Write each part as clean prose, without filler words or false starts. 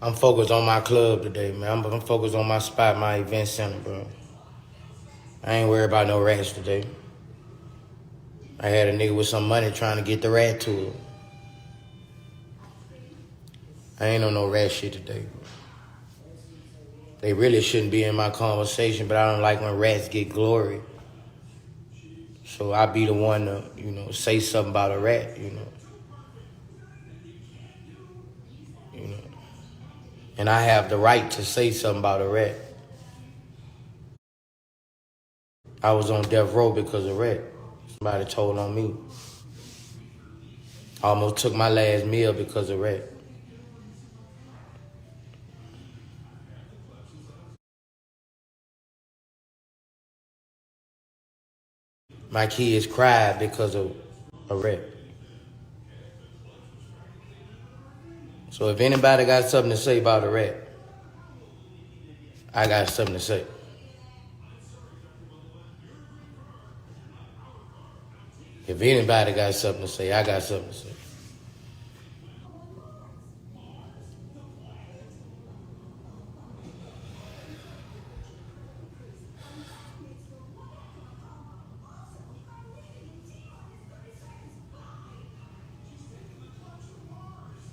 I'm focused on my club today, man. I'm focused on my spot, my event center, bro. I ain't worried about no rats today. I had a nigga with some money trying to get the rat to it. I ain't on no rat shit today, bro. They really shouldn't be in my conversation, but I don't like when rats get glory. So I be the one to, say something about a rat, And I have the right to say something about a rat. I was on death row because of rat. Somebody told on me. I almost took my last meal because of rat. My kids cried because of a rat. So if anybody got something to say about a rat, I got something to say. If anybody got something to say, I got something to say.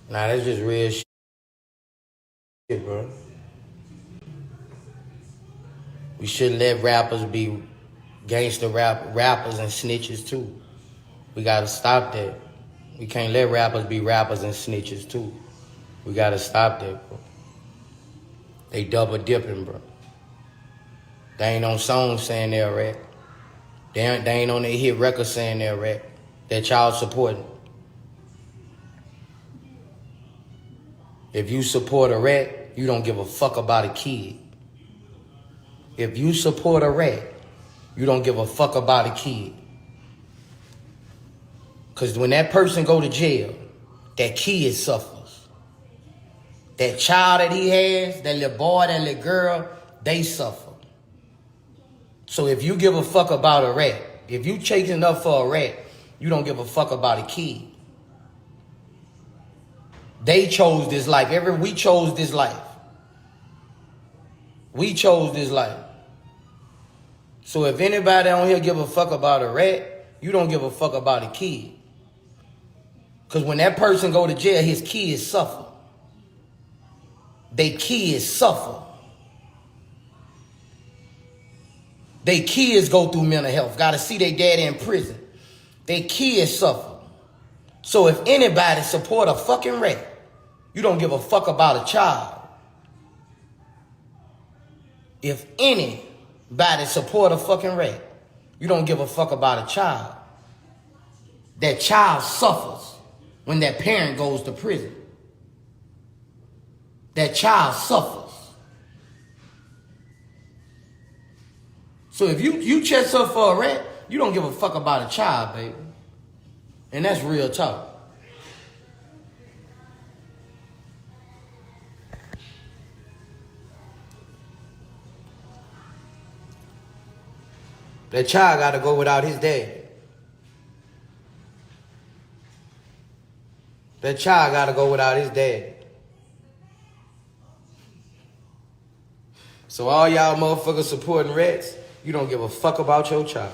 Nah, that's just real shit, bro. We shouldn't let rappers be gangster rappers and snitches too. We gotta stop that. We can't let rappers be rappers and snitches too. We gotta stop that, bro. They double dipping, bro. They ain't on songs saying they're a rat. They ain't on their hit record saying they're a rat. That y'all supporting. If you support a rat, you don't give a fuck about a kid. If you support a rat, you don't give a fuck about a kid. Because when that person go to jail, that kid suffers. That child that he has, that little boy, that little girl, they suffer. So if you give a fuck about a rat, if you chasing up for a rat, you don't give a fuck about a kid. They chose this life. We chose this life. We chose this life. So if anybody on here give a fuck about a rat, you don't give a fuck about a kid. Because when that person go to jail, his kids suffer. They kids suffer. They kids go through mental health. Got to see their daddy in prison. They kids suffer. So if anybody support a fucking rat, you don't give a fuck about a child. If anybody support a fucking rat, you don't give a fuck about a child. That child suffers when that parent goes to prison. That child suffers. So if you chest up for a rat, you don't give a fuck about a child, baby. And that's real talk. That child got to go without his dad. That child got to go without his dad. So all y'all motherfuckers supporting rats, you don't give a fuck about your child.